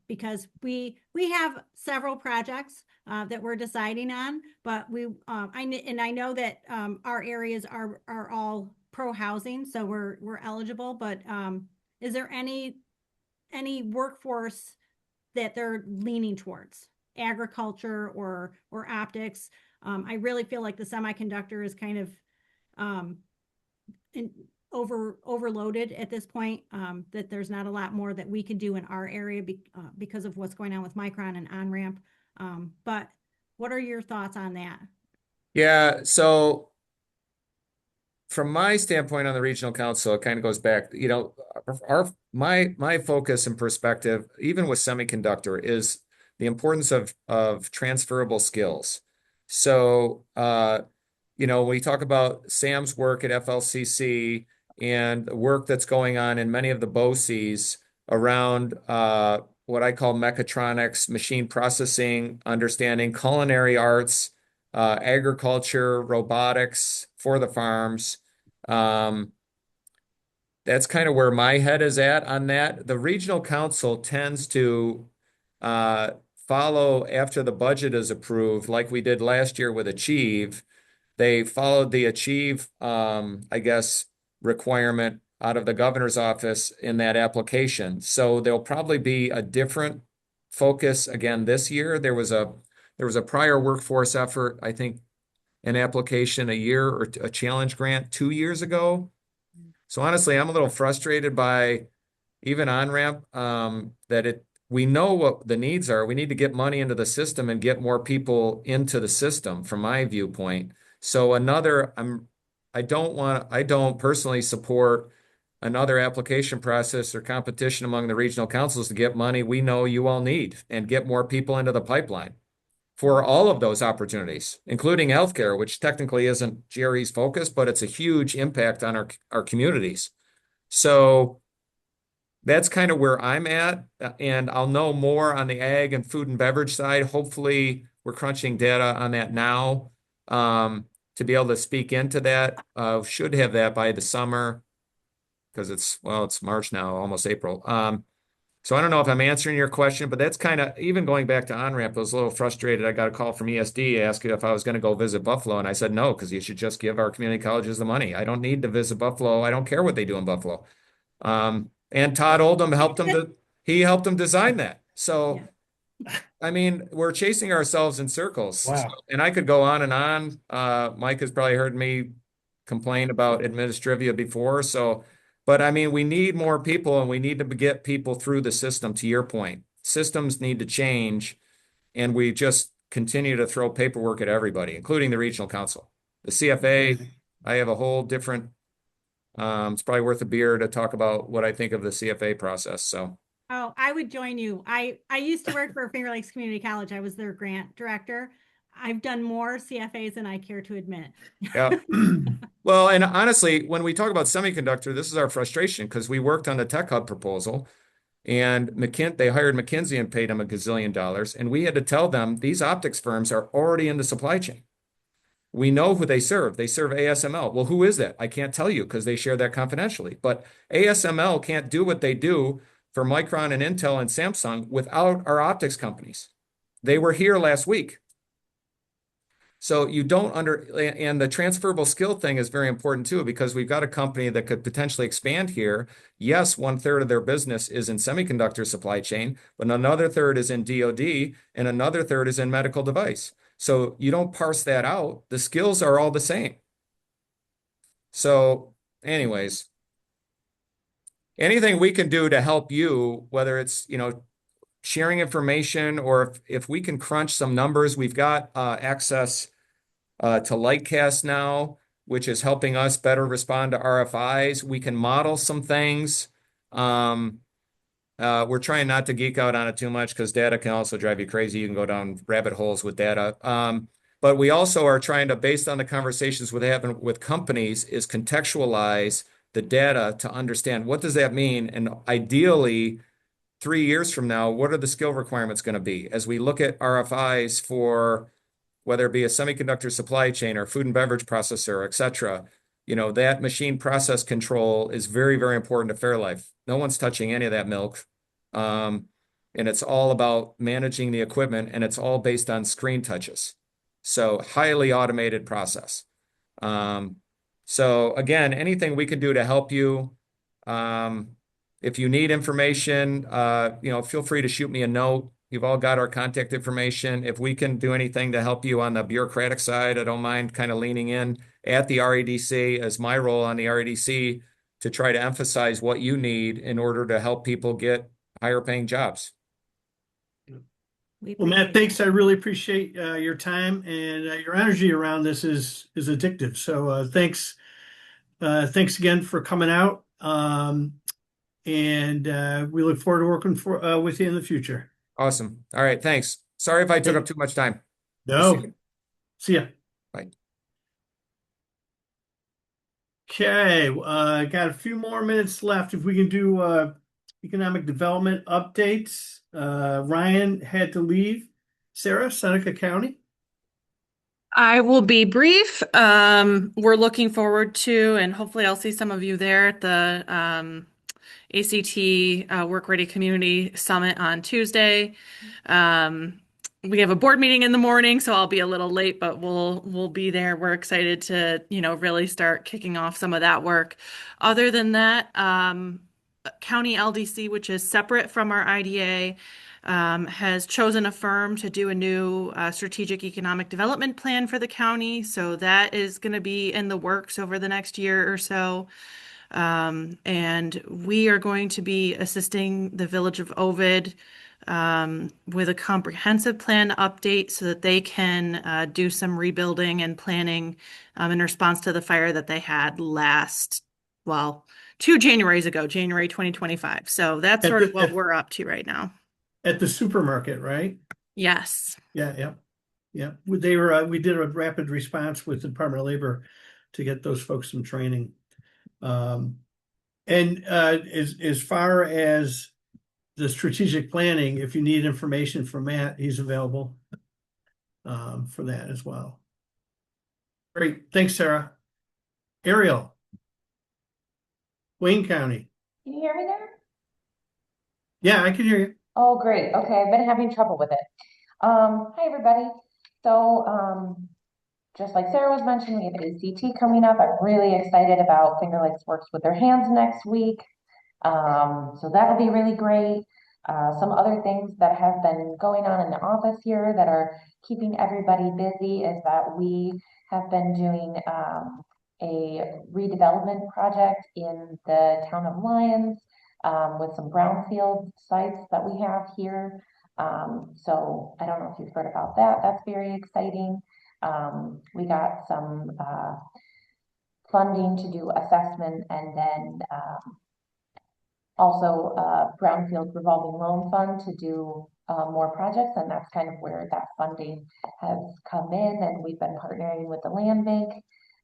Because we have several projects that we're deciding on, but I know that our areas are all pro housing, so we're eligible. But is there any workforce that they're leaning towards, agriculture or optics? I really feel like the semiconductor is kind of overloaded at this point, that there's not a lot more that we can do in our area because of what's going on with Micron and on-ramp. But what are your thoughts on that? yeah, so from my standpoint on the regional council, it kind of goes back, my focus and perspective, even with semiconductor, is the importance of transferable skills. So, when we talk about Sam's work at FLCC and the work that's going on in many of the BOCES around what I call mechatronics, machine processing, understanding, culinary arts, agriculture, robotics for the farms. That's kind of where my head is at on that. The regional council tends to follow after the budget is approved, like we did last year with Achieve. They followed the Achieve, I guess, requirement out of the governor's office in that application. So there'll probably be a different focus again this year. There was a prior workforce effort, I think, an application a year or a challenge grant 2 years ago. So honestly, I'm a little frustrated by even on-ramp, we know what the needs are. We need to get money into the system and get more people into the system from my viewpoint. So I don't personally support another application process or competition among the regional councils to get money we know you all need and get more people into the pipeline. for all of those opportunities, including healthcare, which technically isn't Jerry's focus, but it's a huge impact on our communities. So that's kind of where I'm at, and I'll know more on the ag and food and beverage side. Hopefully, we're crunching data on that now to be able to speak into that. Should have that by the summer because it's March now, almost April. So I don't know if I'm answering your question, but that's kind of, even going back to on-ramp, I was a little frustrated. I got a call from ESD asking if I was going to go visit Buffalo, and I said no, because you should just give our community colleges the money. I don't need to visit Buffalo. I don't care what they do in Buffalo. And Todd Oldham helped him design that. So, I mean, we're chasing ourselves in circles. Wow. And I could go on and on. Mike has probably heard me complain about administrivia before. So, but I mean, we need more people, and we need to get people through the system, to your point. Systems need to change, and we just continue to throw paperwork at everybody, including the regional council. The CFA, I have a whole different, it's probably worth a beer to talk about what I think of the CFA process. So, Oh, I would join you. I used to work for Finger Lakes Community College. I was their grant director. I've done more CFAs than I care to admit. yeah. Well, and honestly, when we talk about semiconductor, this is our frustration, because we worked on the Tech Hub proposal, and they hired McKinsey and paid them $1 gazillion. And we had to tell them these optics firms are already in the supply chain. We know who they serve. They serve ASML. Well, who is that? I can't tell you because they share that confidentially. But ASML can't do what they do for Micron and Intel and Samsung without our optics companies. They were here last week. So and the transferable skill thing is very important too, because we've got a company that could potentially expand here. Yes, 1/3 of their business is in semiconductor supply chain, but another third is in DoD, and another third is in medical device. So you don't parse that out. The skills are all the same. So anyways, anything we can do to help you, whether it's, sharing information, or if we can crunch some numbers, we've got access to Lightcast now, which is helping us better respond to RFIs. We can model some things. We're trying not to geek out on it too much, because data can also drive you crazy. You can go down rabbit holes with data. But we also are trying to, based on the conversations we're having with companies, is contextualize the data to understand what does that mean, and ideally 3 years from now, what are the skill requirements going to be as we look at RFIs for whether it be a semiconductor supply chain or food and beverage processor, et cetera. That machine process control is very, very important to Fairlife. No one's touching any of that milk. And it's all about managing the equipment, and it's all based on screen touches. So highly automated process. So again, anything we can do to help you. If you need information, feel free to shoot me a note. You've all got our contact information. If we can do anything to help you on the bureaucratic side, I don't mind kind of leaning in at the REDC, as my role on the REDC, to try to emphasize what you need in order to help people get higher paying jobs. Well, Matt, thanks. I really appreciate your time, and your energy around this is addictive. So thanks again for coming out. And we look forward to working with you in the future. Awesome. All right. Thanks. Sorry if I took up too much time. No. See ya. Bye. Okay. Got a few more minutes left. If we can do economic development updates. Ryan had to leave. Sarah, Seneca County. I will be brief. We're looking forward to, and hopefully I'll see some of you there at the ACT Work Ready Community Summit on Tuesday. We have a board meeting in the morning, so I'll be a little late, but we'll be there. We're excited to, really start kicking off some of that work. Other than that, County LDC, which is separate from our IDA, has chosen a firm to do a new strategic economic development plan for the county. So that is going to be in the works over the next year or so. And we are going to be assisting the village of Ovid with a comprehensive plan update so that they can do some rebuilding and planning in response to the fire that they had 2 Januaries ago, January 2025. So that's what we're up to right now. At the supermarket, right? Yes. Yeah. Yeah, they were, we did a rapid response with the Department of Labor to get those folks some training. And as far as the strategic planning, if you need information from Matt, he's available for that as well. Great, thanks, Sarah. Ariel, Wayne County. Can you hear me there? Yeah, I can hear you. Oh, great. Okay, I've been having trouble with it. Hi, everybody. So, just like Sarah was mentioning, we have ACT coming up. I'm really excited about Finger Lakes Works with Their Hands next week. So that'll be really great. Some other things that have been going on in the office here that are keeping everybody busy is that we have been doing a redevelopment project in the town of Lyons with some brownfield sites that we have here. So I don't know if you've heard about that. That's very exciting. We got some funding to do assessment and then also brownfield revolving loan fund to do more projects, and that's kind of where that funding has come in, and we've been partnering with the land bank.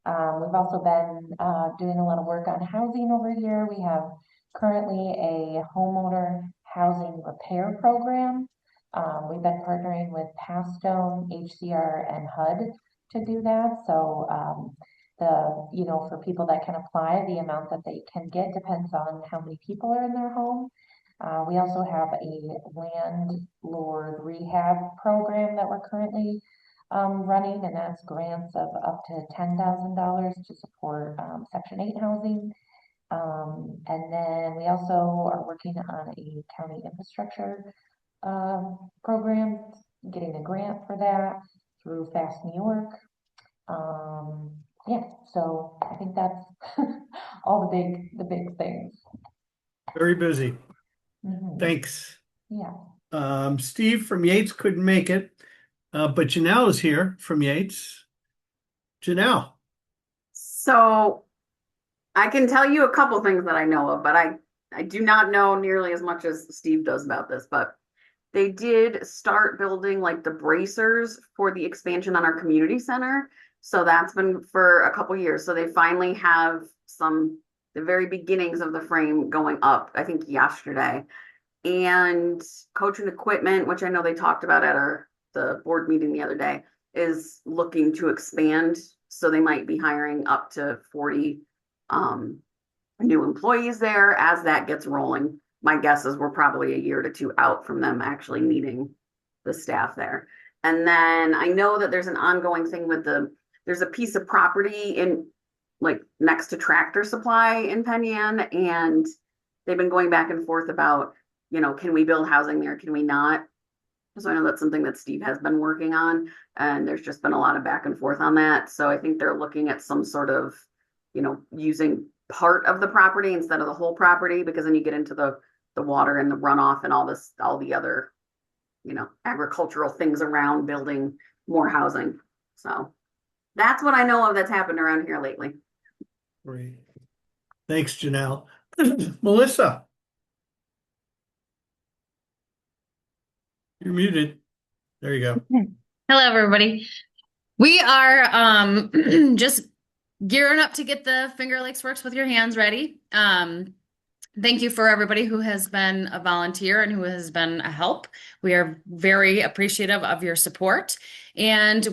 We've also been doing a lot of work on housing over here. We have currently a homeowner housing repair program. We've been partnering with Pastone, HCR, and HUD to do that. So for people that can apply, the amount that they can get depends on how many people are in their home. We also have a landlord rehab program that we're currently running, and that's grants of up to $10,000 to support Section 8 housing. And then we also are working on a county infrastructure program, getting a grant for that through Fast New York. Yeah, so I think that's all the big things. Very busy. Mhm. Thanks. Yeah. Steve from Yates couldn't make it, but Janelle is here from Yates. Janelle. So I can tell you a couple things that I know of, but I do not know nearly as much as Steve does about this, but they did start building like the bracers for the expansion on our community center. So that's been for a couple years. So they finally have the very beginnings of the frame going up, I think yesterday. And coaching equipment, which I know they talked about at the board meeting the other day, is looking to expand. So they might be hiring up to 40 new employees there as that gets rolling. My guess is we're probably a year to two out from them actually needing the staff there. And then I know that there's an ongoing thing with there's a piece of property in like next to Tractor Supply in Penn Yan, and they've been going back and forth about, can we build housing there? Can we not? So I know that's something that Steve has been working on, and there's just been a lot of back and forth on that. So I think they're looking at some sort of, using part of the property instead of the whole property, because then you get into the water and the runoff and all the other, agricultural things around building more housing. So that's what I know of that's happened around here lately. Great. Thanks, Janelle. Melissa. You're muted. There you go. Hello, everybody. We are just gearing up to get the Finger Lakes Works with Your Hands ready. Thank you for everybody who has been a volunteer and who has been a help. We are very appreciative of your support, and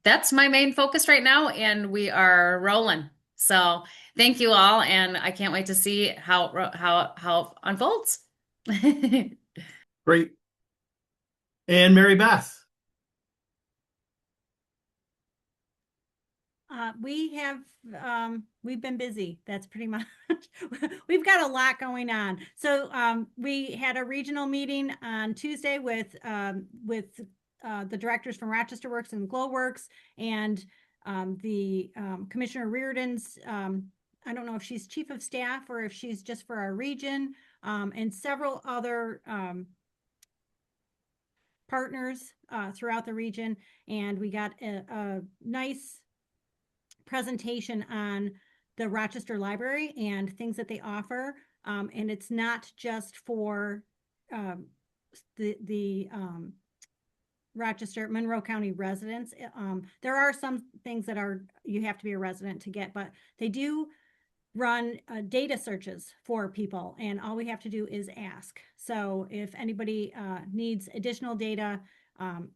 that's my main focus right now, and we are rolling. So thank you all, and I can't wait to see how it unfolds. Great. And Mary Beth. We've been busy. That's pretty much, we've got a lot going on. So we had a regional meeting on Tuesday with the directors from Rochester Works and Glow Works, and the Commissioner Reardon's, I don't know if she's chief of staff or if she's just for our region, and several other partners throughout the region. And we got a nice presentation on the Rochester Library and things that they offer. And it's not just for the Rochester, Monroe County residents. There are some things that are, you have to be a resident to get, but they do run data searches for people, and all we have to do is ask. So if anybody needs additional data,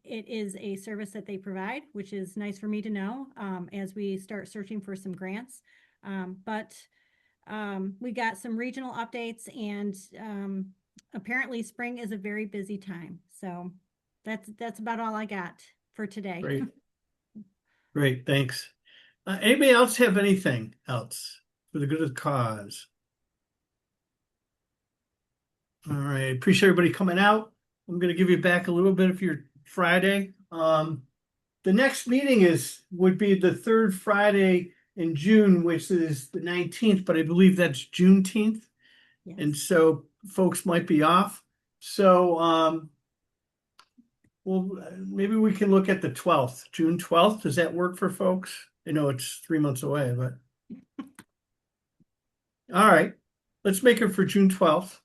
it is a service that they provide, which is nice for me to know as we start searching for some grants. But we got some regional updates, and apparently spring is a very busy time. So that's about all I got for today. Great. Great, thanks. Anybody else have anything else for the good of the cause? All right, appreciate everybody coming out. I'm going to give you back a little bit of your Friday. The next meeting would be the third Friday in June, which is the 19th, but I believe that's Juneteenth. Yes. And so folks might be off. So well, maybe we can look at the 12th, June 12th. Does that work for folks? I know it's 3 months away, but all right, let's make it for June 12th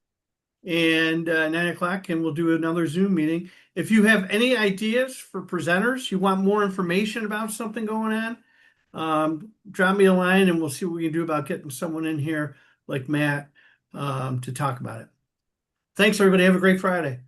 and 9 o'clock, and we'll do another Zoom meeting. If you have any ideas for presenters, you want more information about something going on, drop me a line and we'll see what we can do about getting someone in here like Matt to talk about it. Thanks, everybody. Have a great Friday.